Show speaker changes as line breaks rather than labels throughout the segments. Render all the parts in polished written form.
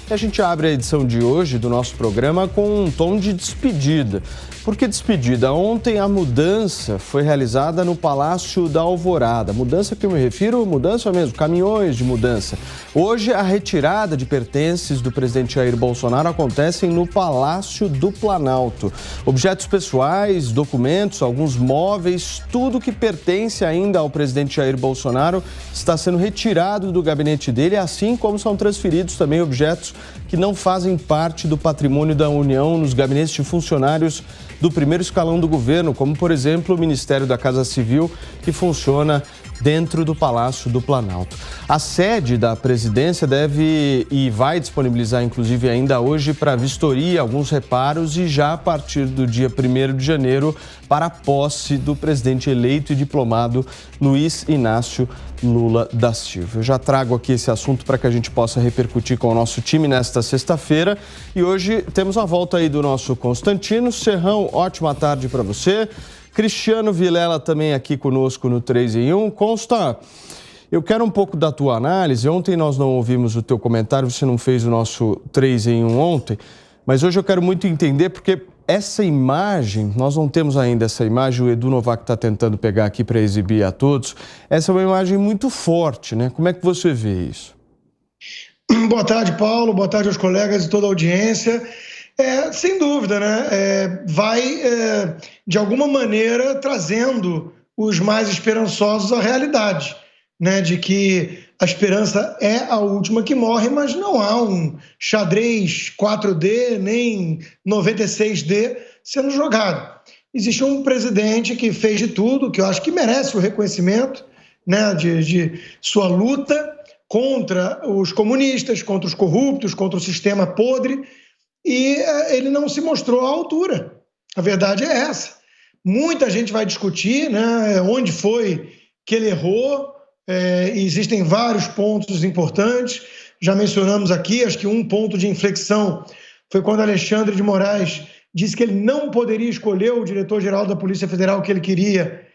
E a gente abre a edição de hoje do nosso programa com um tom de despedida. Por que despedida? Ontem a mudança foi realizada no Palácio da Alvorada. Mudança que eu me refiro, mudança mesmo, caminhões de mudança. Hoje a retirada de pertences do presidente Jair Bolsonaro acontecem no Palácio do Planalto. Objetos pessoais, documentos, alguns móveis, tudo que pertence ainda ao presidente Jair Bolsonaro está sendo retirado do gabinete dele, assim como são transferidos também objetos que não fazem parte do patrimônio da União nos gabinetes de funcionários do primeiro escalão do governo, como, por exemplo, o Ministério da Casa Civil, que funciona dentro do Palácio do Planalto. A sede da presidência deve e vai disponibilizar, inclusive, ainda hoje para vistoria, alguns reparos e já a partir do dia 1º de janeiro para a posse do presidente eleito e diplomado Luiz Inácio Lula da Silva. Eu já trago aqui esse assunto para que a gente possa repercutir com o nosso time nesta sexta-feira. E hoje temos a volta aí do nosso Constantino Serrão. Ótima tarde para você. Cristiano Vilela também aqui conosco no 3 em 1. Consta, eu quero um pouco da tua análise. Ontem nós não ouvimos o teu comentário, você não fez o nosso 3 em 1 ontem, mas hoje eu quero muito entender porque essa imagem, nós não temos ainda essa imagem, o Edu Novak está tentando pegar aqui para exibir a todos. Essa é uma imagem muito forte, né? Como é que você vê isso?
Boa tarde, Paulo. Boa tarde aos colegas e toda a audiência. Sem dúvida, né? Vai, de alguma maneira, trazendo os mais esperançosos à realidade, né? De que a esperança é a última que morre, mas não há um xadrez 4D nem 96D sendo jogado. Existe um presidente que fez de tudo, que eu acho que merece o reconhecimento, né? De sua luta contra os comunistas, contra os corruptos, contra o sistema podre, e ele não se mostrou à altura. A verdade é essa. Muita gente vai discutir, né, onde foi que ele errou. Existem vários pontos importantes. Já mencionamos aqui, acho que um ponto de inflexão foi quando Alexandre de Moraes disse que ele não poderia escolher o diretor-geral da Polícia Federal que ele queria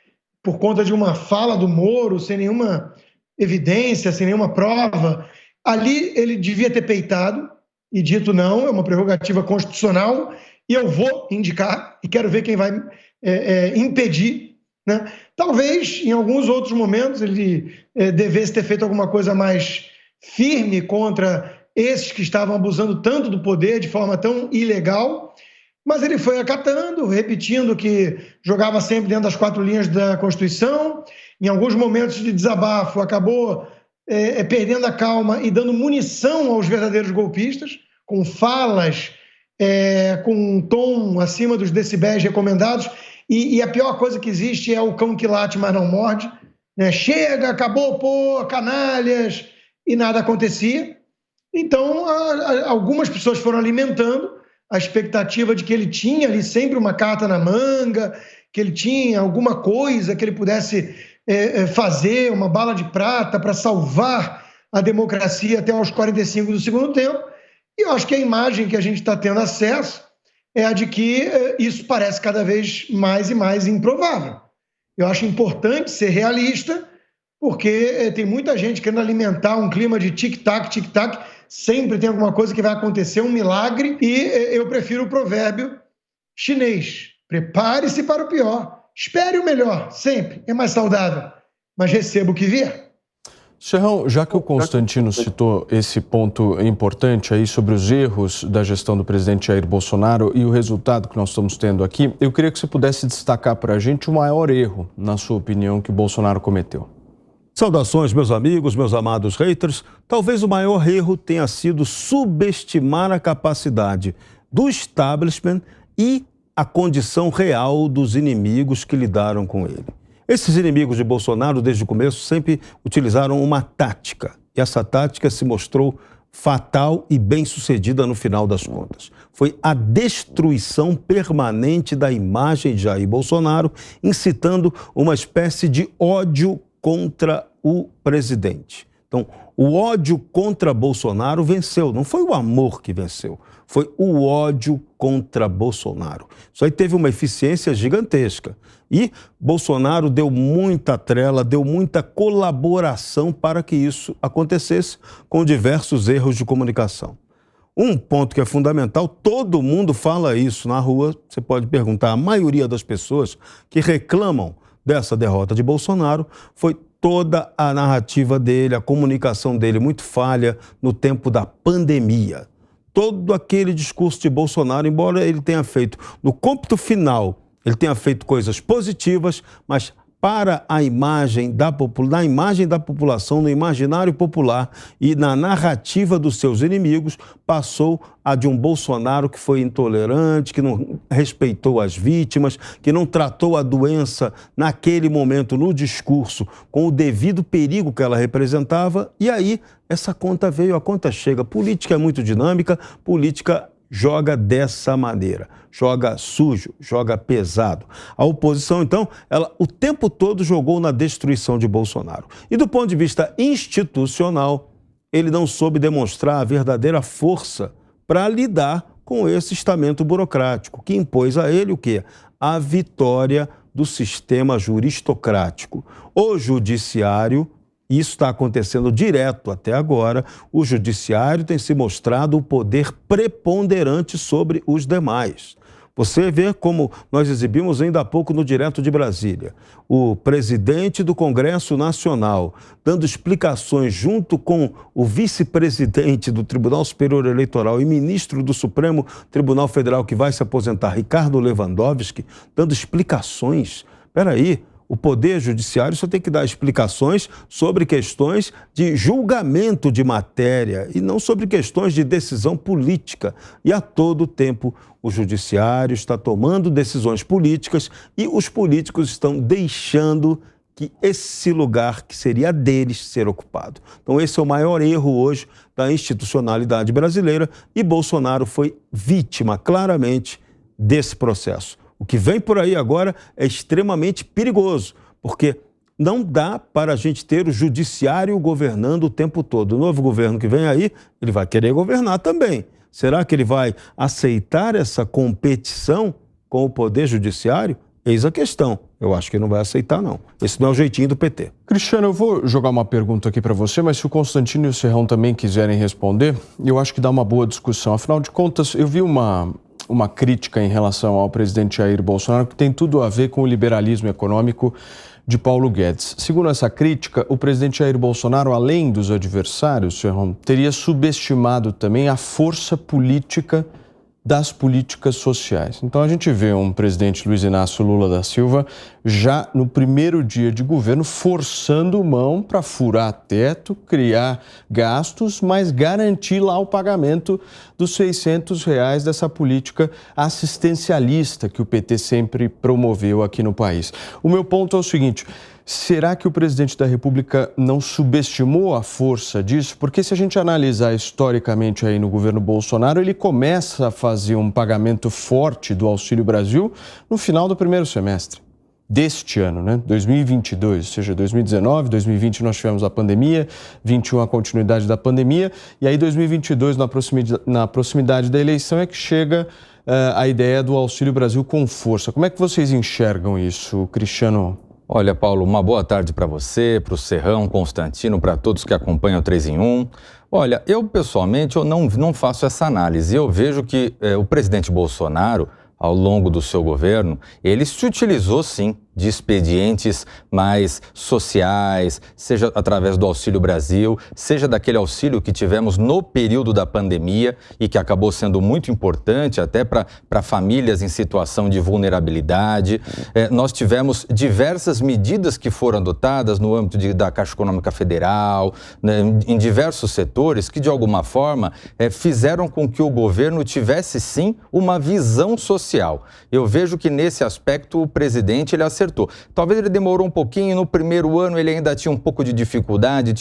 por conta de uma fala do Moro, sem nenhuma evidência, sem nenhuma prova. Ali ele devia ter peitado e dito não, é uma prerrogativa constitucional e eu vou indicar e quero ver quem vai impedir, né? Talvez em alguns outros momentos ele devesse ter feito alguma coisa mais firme contra esses que estavam abusando tanto do poder de forma tão ilegal, mas ele foi acatando, repetindo que jogava sempre dentro das 4 linhas da Constituição. Em alguns momentos de desabafo acabou perdendo a calma e dando munição aos verdadeiros golpistas, com falas, com um tom acima dos decibéis recomendados. E a pior coisa que existe é o cão que late, mas não morde, né? Chega, acabou, pô, canalhas, e nada acontecia. Então, algumas pessoas foram alimentando a expectativa de que ele tinha ali sempre uma carta na manga, que ele tinha alguma coisa que ele pudesse fazer, uma bala de prata para salvar a democracia até aos 45 do segundo tempo. E eu acho que a imagem que a gente está tendo acesso é a de que isso parece cada vez mais e mais improvável. Eu acho importante ser realista, porque tem muita gente querendo alimentar um clima de tic-tac, tic-tac, sempre tem alguma coisa que vai acontecer, um milagre, e eu prefiro o provérbio chinês: prepare-se para o pior. Espere o melhor, sempre, é mais saudável, mas receba o que vier.
Serrão, já que o Constantino citou esse ponto importante aí sobre os erros da gestão do presidente Jair Bolsonaro e o resultado que nós estamos tendo aqui, eu queria que você pudesse destacar para a gente o maior erro, na sua opinião, que Bolsonaro cometeu.
Saudações, meus amigos, meus amados haters. Talvez o maior erro tenha sido subestimar a capacidade do establishment e a condição real dos inimigos que lidaram com ele. Esses inimigos de Bolsonaro, desde o começo, sempre utilizaram uma tática. E essa tática se mostrou fatal e bem-sucedida no final das contas. Foi a destruição permanente da imagem de Jair Bolsonaro, incitando uma espécie de ódio contra o presidente. Então, o ódio contra Bolsonaro venceu, não foi o amor que venceu, foi o ódio contra Bolsonaro. Isso aí teve uma eficiência gigantesca. E Bolsonaro deu muita trela, deu muita colaboração para que isso acontecesse, com diversos erros de comunicação. Um ponto que é fundamental, todo mundo fala isso na rua, você pode perguntar, a maioria das pessoas que reclamam dessa derrota de Bolsonaro foi toda a narrativa dele, a comunicação dele muito falha no tempo da pandemia. Todo aquele discurso de Bolsonaro, embora ele tenha feito, no cômputo final, ele tenha feito coisas positivas, mas para a imagem na imagem da população, no imaginário popular e na narrativa dos seus inimigos, passou a de um Bolsonaro que foi intolerante, que não respeitou as vítimas, que não tratou a doença naquele momento no discurso com o devido perigo que ela representava. E aí essa conta veio, a conta chega. Política é muito dinâmica, política joga dessa maneira, joga sujo, joga pesado. A oposição, então, ela o tempo todo jogou na destruição de Bolsonaro. E do ponto de vista institucional, ele não soube demonstrar a verdadeira força para lidar com esse estamento burocrático, que impôs a ele o quê? A vitória do sistema juristocrático. O judiciário, isso está acontecendo direto até agora, o judiciário tem se mostrado o poder preponderante sobre os demais. Você vê como nós exibimos ainda há pouco no Direto de Brasília, o presidente do Congresso Nacional dando explicações junto com o vice-presidente do Tribunal Superior Eleitoral e ministro do Supremo Tribunal Federal que vai se aposentar, Ricardo Lewandowski, dando explicações. Espera aí. O Poder Judiciário só tem que dar explicações sobre questões de julgamento de matéria e não sobre questões de decisão política. E a todo tempo o Judiciário está tomando decisões políticas e os políticos estão deixando que esse lugar que seria deles ser ocupado. Então esse é o maior erro hoje da institucionalidade brasileira e Bolsonaro foi vítima claramente desse processo. O que vem por aí agora é extremamente perigoso, porque não dá para a gente ter o judiciário governando o tempo todo. O novo governo que vem aí, ele vai querer governar também. Será que ele vai aceitar essa competição com o poder judiciário? Eis a questão. Eu acho que ele não vai aceitar, não. Esse não é o jeitinho do PT.
Cristiano, eu vou jogar uma pergunta aqui para você, mas se o Constantino e o Serrão também quiserem responder, eu acho que dá uma boa discussão. Afinal de contas, eu vi uma crítica em relação ao presidente Jair Bolsonaro que tem tudo a ver com o liberalismo econômico de Paulo Guedes. Segundo essa crítica, o presidente Jair Bolsonaro, além dos adversários, teria subestimado também a força política das políticas sociais. Então a gente vê um presidente Luiz Inácio Lula da Silva já no primeiro dia de governo forçando mão para furar teto, criar gastos, mas garantir lá o pagamento dos R$600 dessa política assistencialista que o PT sempre promoveu aqui no país. O meu ponto é o seguinte: será que o presidente da República não subestimou a força disso? Porque se a gente analisar historicamente aí no governo Bolsonaro, ele começa a fazer um pagamento forte do Auxílio Brasil no final do primeiro semestre deste ano, né? 2022, ou seja, 2019, 2020 nós tivemos a pandemia, 21 a continuidade da pandemia, e aí 2022, na proximidade da eleição, é que chega a ideia do Auxílio Brasil com força. Como é que vocês enxergam isso, Cristiano?
Olha, Paulo, uma boa tarde para você, para o Serrão, Constantino, para todos que acompanham o 3 em 1. Olha, eu pessoalmente eu não faço essa análise. Eu vejo que o presidente Bolsonaro, ao longo do seu governo, ele se utilizou sim de expedientes mais sociais, seja através do Auxílio Brasil, seja daquele auxílio que tivemos no período da pandemia e que acabou sendo muito importante até para famílias em situação de vulnerabilidade. Nós tivemos diversas medidas que foram adotadas no âmbito da Caixa Econômica Federal, né, em diversos setores que, de alguma forma, fizeram com que o governo tivesse, sim, uma visão social. Eu vejo que, nesse aspecto, o presidente ele acertou. Talvez ele demorou um pouquinho, no primeiro ano ele ainda tinha um pouco de dificuldade,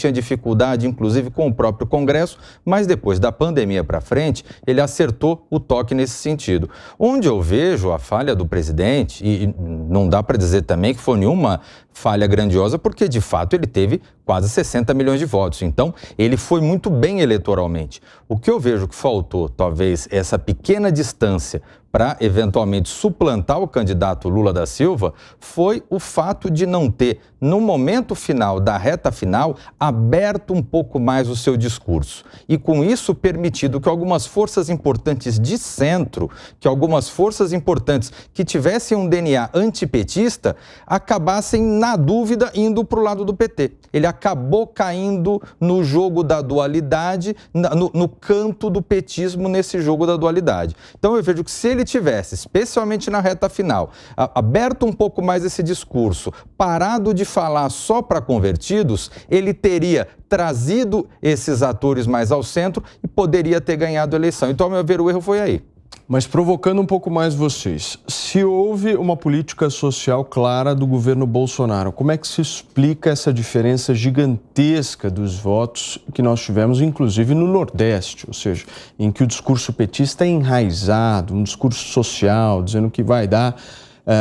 inclusive com o próprio Congresso, mas depois da pandemia para frente, ele acertou o toque nesse sentido. Onde eu vejo a falha do presidente, e não dá para dizer também que foi nenhuma falha grandiosa, porque de fato ele teve quase 60 milhões de votos, então ele foi muito bem eleitoralmente. O que eu vejo que faltou, talvez, essa pequena distância para eventualmente suplantar o candidato Lula da Silva foi o fato de não ter, no momento final da reta final, aberto um pouco mais o seu discurso. E com isso permitido que algumas forças importantes de centro, que algumas forças importantes que tivessem um DNA antipetista, acabassem, na dúvida, indo para o lado do PT. Ele acabou caindo no jogo da dualidade, no canto do petismo nesse jogo da dualidade. Então eu vejo que se ele tivesse, especialmente na reta final, aberto um pouco mais esse discurso, parado de falar só para convertidos, ele teria trazido esses atores mais ao centro e poderia ter ganhado a eleição. Então, ao meu ver, o erro foi aí.
Mas provocando um pouco mais vocês, se houve uma política social clara do governo Bolsonaro, como é que se explica essa diferença gigantesca dos votos que nós tivemos, inclusive no Nordeste, ou seja, em que o discurso petista é enraizado, um discurso social, dizendo que vai dar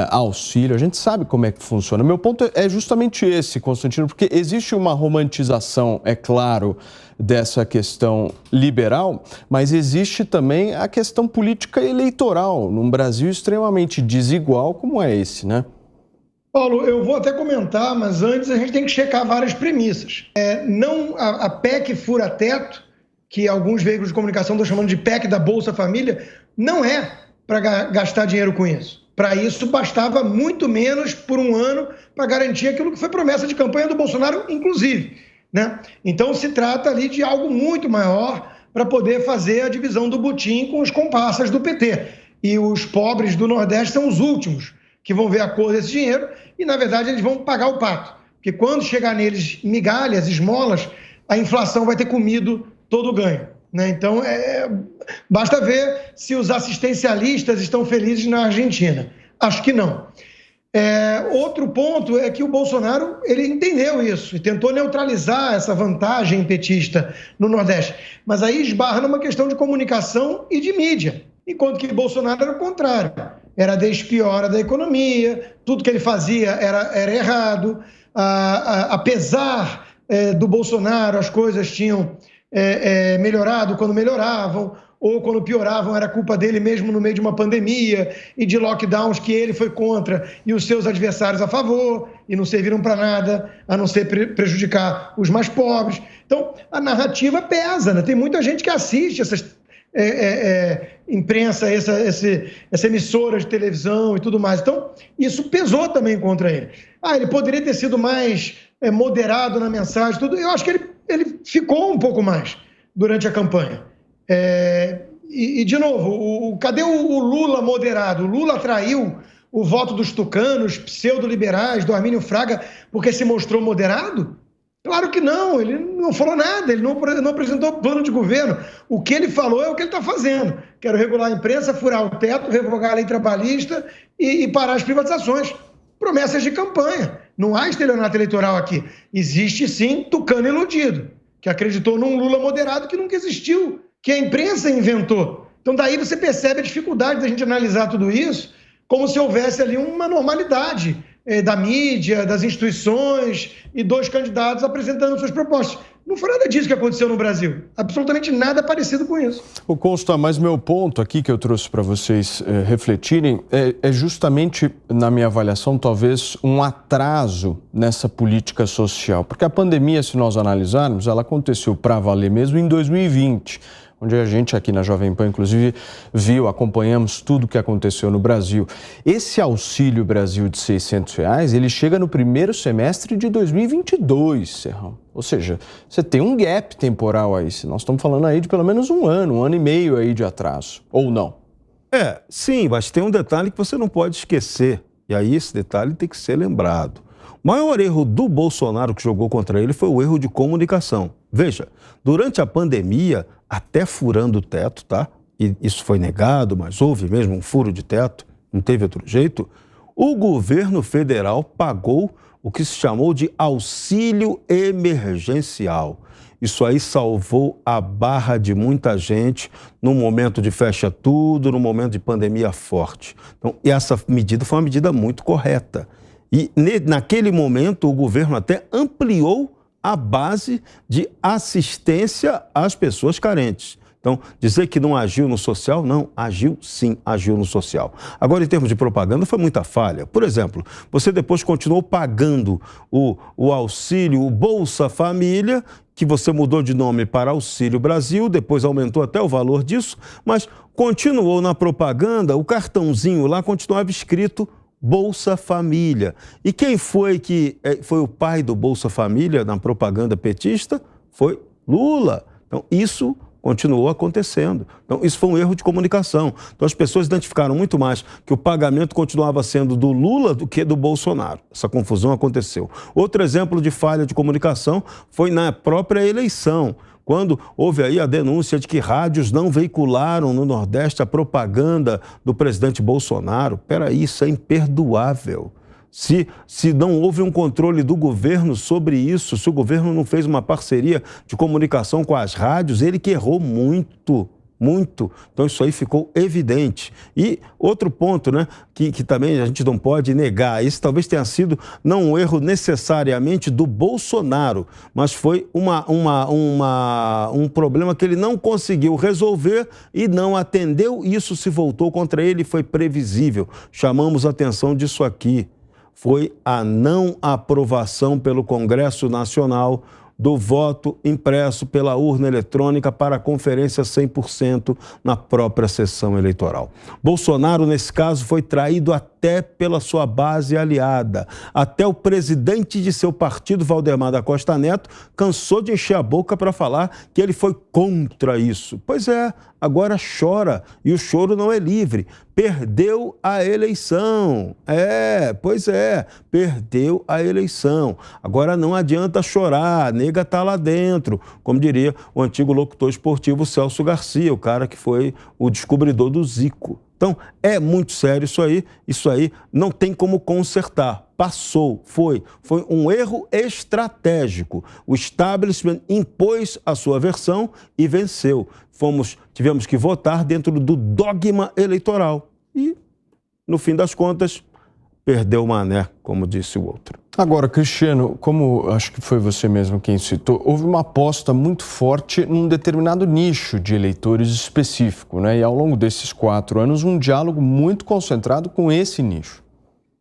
auxílio, a gente sabe como é que funciona. Meu ponto é justamente esse, Constantino, porque existe uma romantização, é claro, dessa questão liberal, mas existe também a questão política eleitoral, num Brasil extremamente desigual como é esse, né?
Paulo, eu vou até comentar, mas antes a gente tem que checar várias premissas. A PEC fura-teto, que alguns veículos de comunicação estão chamando de PEC da Bolsa Família, não é para gastar dinheiro com isso. Para isso, bastava muito menos por um ano para garantir aquilo que foi promessa de campanha do Bolsonaro, inclusive, né? Então, se trata ali de algo muito maior para poder fazer a divisão do butim com os comparsas do PT. E os pobres do Nordeste são os últimos que vão ver a cor desse dinheiro e, na verdade, eles vão pagar o pato. Porque quando chegar neles migalhas, esmolas, a inflação vai ter comido todo o ganho, né? Então, basta ver se os assistencialistas estão felizes na Argentina. Acho que não. Outro ponto é que o Bolsonaro ele entendeu isso e tentou neutralizar essa vantagem petista no Nordeste. Mas aí esbarra numa questão de comunicação e de mídia. Enquanto que Bolsonaro era o contrário. Era a despiora da economia, tudo que ele fazia era errado. Apesar do Bolsonaro, as coisas tinham melhorado quando melhoravam, ou quando pioravam era culpa dele mesmo no meio de uma pandemia e de lockdowns que ele foi contra e os seus adversários a favor e não serviram para nada, a não ser prejudicar os mais pobres. Então, a narrativa pesa, né? Tem muita gente que assiste essas imprensa, essa emissora de televisão e tudo mais. Então, isso pesou também contra ele. Ele poderia ter sido mais moderado na mensagem, tudo. Eu acho que ele ficou um pouco mais durante a campanha. De novo, cadê o Lula moderado? O Lula atraiu o voto dos tucanos, pseudo-liberais, do Armínio Fraga, porque se mostrou moderado? Claro que não, ele não falou nada, ele não apresentou plano de governo. O que ele falou é o que ele está fazendo. Quero regular a imprensa, furar o teto, revogar a lei trabalhista e parar as privatizações. Promessas de campanha. Não há estelionato eleitoral aqui. Existe, sim, tucano iludido, que acreditou num Lula moderado que nunca existiu, que a imprensa inventou. Então, daí você percebe a dificuldade da gente analisar tudo isso como se houvesse ali uma normalidade da mídia, das instituições e dois candidatos apresentando suas propostas. Não foi nada disso que aconteceu no Brasil. Absolutamente nada parecido com isso.
Consta, mas meu ponto aqui que eu trouxe para vocês refletirem é justamente, na minha avaliação, talvez um atraso nessa política social. Porque a pandemia, se nós analisarmos, ela aconteceu para valer mesmo em 2020. Onde a gente aqui na Jovem Pan, inclusive, acompanhamos tudo o que aconteceu no Brasil. Esse Auxílio Brasil de R$600, ele chega no primeiro semestre de 2022, Serrão. Ou seja, você tem um gap temporal aí. Nós estamos falando aí de pelo menos um ano e meio aí de atraso, ou não?
Sim, mas tem um detalhe que você não pode esquecer. E aí esse detalhe tem que ser lembrado. O maior erro do Bolsonaro que jogou contra ele foi o erro de comunicação. Veja, durante a pandemia, até furando o teto, tá? E isso foi negado, mas houve mesmo um furo de teto, não teve outro jeito. O governo federal pagou o que se chamou de auxílio emergencial. Isso aí salvou a barra de muita gente no momento de fecha tudo, no momento de pandemia forte. Então, essa medida foi uma medida muito correta. E naquele momento o governo até ampliou a base de assistência às pessoas carentes. Então, dizer que não agiu no social, não, agiu sim, agiu no social. Agora, em termos de propaganda, foi muita falha. Por exemplo, você depois continuou pagando o auxílio, o Bolsa Família, que você mudou de nome para Auxílio Brasil, depois aumentou até o valor disso, mas continuou na propaganda, o cartãozinho lá continuava escrito Bolsa Família. E quem foi que foi o pai do Bolsa Família na propaganda petista? Foi Lula. Então, isso continuou acontecendo. Então, isso foi um erro de comunicação. Então, as pessoas identificaram muito mais que o pagamento continuava sendo do Lula do que do Bolsonaro. Essa confusão aconteceu. Outro exemplo de falha de comunicação foi na própria eleição, quando houve aí a denúncia de que rádios não veicularam no Nordeste a propaganda do presidente Bolsonaro. Peraí, isso é imperdoável. Se não houve um controle do governo sobre isso, se o governo não fez uma parceria de comunicação com as rádios, ele que errou muito. Muito. Então, isso aí ficou evidente. E outro ponto, né, que também a gente não pode negar, isso talvez tenha sido não um erro necessariamente do Bolsonaro, mas foi um problema que ele não conseguiu resolver e não atendeu. Isso se voltou contra ele, foi previsível. Chamamos a atenção disso aqui. Foi a não aprovação pelo Congresso Nacional do voto impresso pela urna eletrônica para a conferência 100% na própria sessão eleitoral. Bolsonaro, nesse caso, foi traído até pela sua base aliada. Até o presidente de seu partido, Valdemar da Costa Neto, cansou de encher a boca para falar que ele foi contra isso. Pois é, agora chora, e o choro não é livre. Perdeu a eleição. Perdeu a eleição. Agora não adianta chorar, a nega está lá dentro, como diria o antigo locutor esportivo Celso Garcia, o cara que foi o descobridor do Zico. Então, é muito sério isso aí não tem como consertar. Passou, foi um erro estratégico. O establishment impôs a sua versão e venceu. Tivemos que votar dentro do dogma eleitoral. E, no fim das contas, perdeu o mané, como disse o outro.
Agora, Cristiano, como acho que foi você mesmo quem citou, houve uma aposta muito forte num determinado nicho de eleitores específico, né? E ao longo desses 4 anos, um diálogo muito concentrado com esse nicho.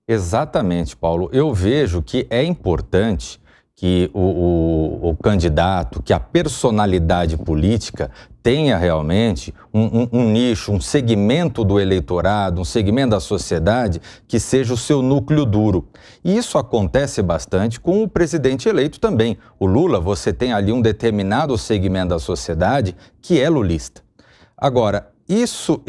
Exatamente, Paulo. Eu vejo que é importante que o candidato, que a personalidade política tenha realmente um nicho, um segmento do eleitorado, um segmento da sociedade que seja o seu núcleo duro. E isso acontece bastante com o presidente eleito também. O Lula, você tem ali um determinado segmento da sociedade que é lulista. Agora, esse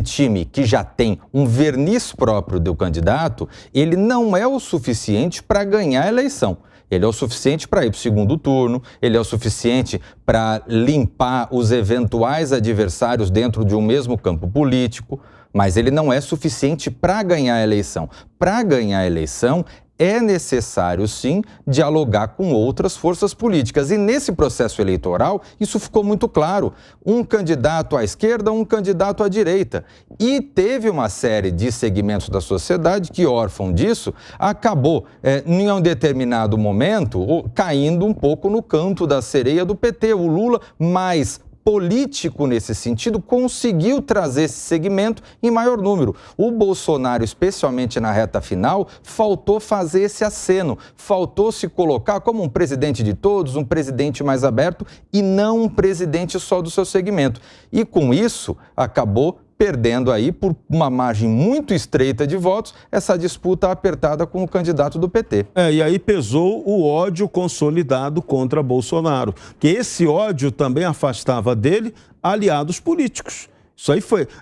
time que já tem um verniz próprio do candidato, ele não é o suficiente para ganhar a eleição. Ele é o suficiente para ir para o segundo turno, ele é o suficiente para limpar os eventuais adversários dentro de um mesmo campo político, mas ele não é suficiente para ganhar a eleição. Para ganhar a eleição, é necessário, sim, dialogar com outras forças políticas. E nesse processo eleitoral, isso ficou muito claro. Um candidato à esquerda, um candidato à direita. E teve uma série de segmentos da sociedade que, órfão disso, acabou, em um determinado momento, caindo um pouco no canto da sereia do PT. O Lula, mais político nesse sentido, conseguiu trazer esse segmento em maior número. O Bolsonaro, especialmente na reta final, faltou fazer esse aceno, faltou se colocar como um presidente de todos, um presidente mais aberto e não um presidente só do seu segmento. E com isso, acabou perdendo aí, por uma margem muito estreita de votos, essa disputa apertada com o candidato do PT.
E aí pesou o ódio consolidado contra Bolsonaro, que esse ódio também afastava dele aliados políticos.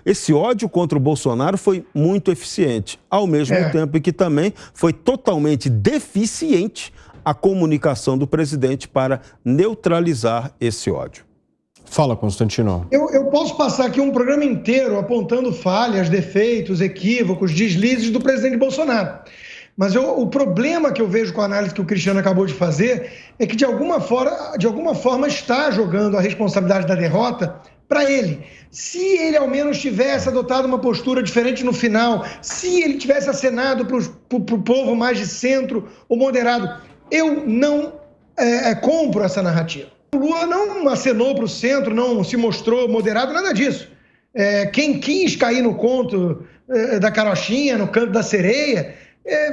Esse ódio contra o Bolsonaro foi muito eficiente, ao mesmo tempo que também foi totalmente deficiente a comunicação do presidente para neutralizar esse ódio.
Fala, Constantino.
Eu posso passar aqui um programa inteiro apontando falhas, defeitos, equívocos, deslizes do presidente Bolsonaro. Mas o problema que eu vejo com a análise que o Cristiano acabou de fazer é que, de alguma forma, está jogando a responsabilidade da derrota para ele. Se ele, ao menos, tivesse adotado uma postura diferente no final, se ele tivesse acenado para o povo mais de centro ou moderado, eu não compro essa narrativa. O Lula não acenou para o centro, não se mostrou moderado, nada disso. Quem quis cair no conto da carochinha, no canto da sereia,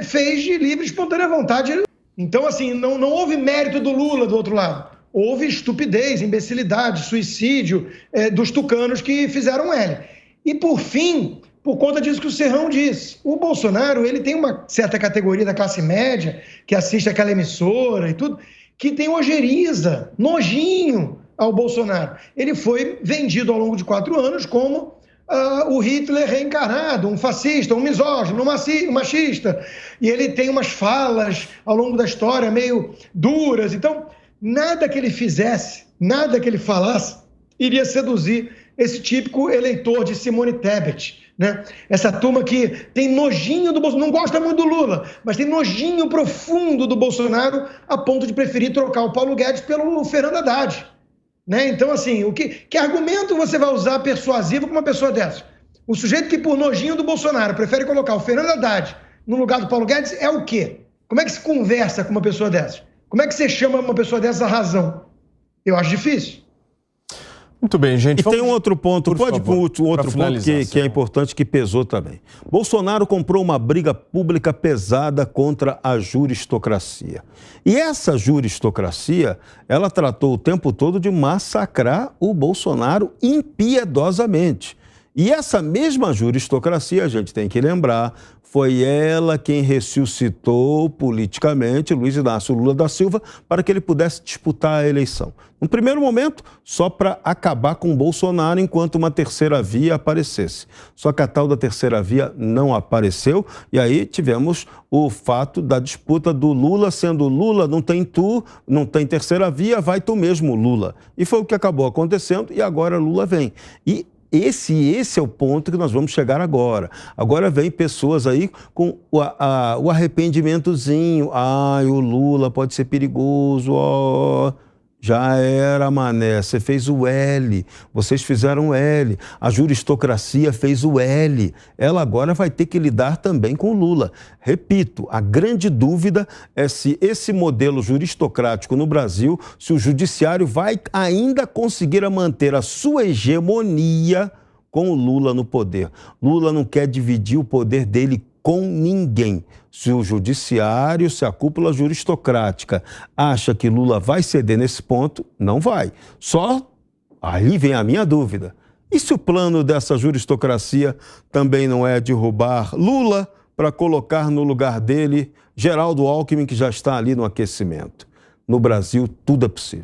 fez de livre e espontânea vontade. Então, assim, não houve mérito do Lula do outro lado. Houve estupidez, imbecilidade, suicídio dos tucanos que fizeram L. E, por fim, por conta disso que o Serrão disse, o Bolsonaro ele tem uma certa categoria da classe média, que assiste aquela emissora e tudo, que tem ojeriza, nojinho ao Bolsonaro. Ele foi vendido ao longo de 4 anos como o Hitler reencarnado, um fascista, um misógino, um machista. E ele tem umas falas ao longo da história meio duras. Então, nada que ele fizesse, nada que ele falasse, iria seduzir esse típico eleitor de Simone Tebet, né? Essa turma que tem nojinho do Bolsonaro, não gosta muito do Lula, mas tem nojinho profundo do Bolsonaro a ponto de preferir trocar o Paulo Guedes pelo Fernando Haddad. Né? Então, assim, que argumento você vai usar persuasivo com uma pessoa dessa? O sujeito que, por nojinho do Bolsonaro, prefere colocar o Fernando Haddad no lugar do Paulo Guedes é o quê? Como é que se conversa com uma pessoa dessa? Como é que você chama uma pessoa dessa razão? Eu acho difícil.
Muito bem, gente.
E tem um outro ponto, pode ir outro ponto que é importante, que pesou também. Bolsonaro comprou uma briga pública pesada contra a juristocracia. E essa juristocracia, ela tratou o tempo todo de massacrar o Bolsonaro impiedosamente. E essa mesma juristocracia, a gente tem que lembrar, foi ela quem ressuscitou politicamente Luiz Inácio Lula da Silva para que ele pudesse disputar a eleição. No primeiro momento, só para acabar com o Bolsonaro enquanto uma terceira via aparecesse. Só que a tal da terceira via não apareceu e aí tivemos o fato da disputa do Lula, sendo Lula não tem tu, não tem terceira via, vai tu mesmo, Lula. E foi o que acabou acontecendo e agora Lula vem. E esse é o ponto que nós vamos chegar agora. Agora vem pessoas aí com o arrependimentozinho. Ai, o Lula pode ser perigoso. Oh, já era, mané. Você fez o L. Vocês fizeram o L. A juristocracia fez o L. Ela agora vai ter que lidar também com o Lula. Repito, a grande dúvida é se esse modelo juristocrático no Brasil, se o judiciário vai ainda conseguir manter a sua hegemonia com o Lula no poder. Lula não quer dividir o poder dele com ninguém. Se o judiciário, se a cúpula juristocrática acha que Lula vai ceder nesse ponto, não vai. Só aí vem a minha dúvida. E se o plano dessa juristocracia também não é derrubar Lula para colocar no lugar dele Geraldo Alckmin, que já está ali no aquecimento? No Brasil, tudo é possível.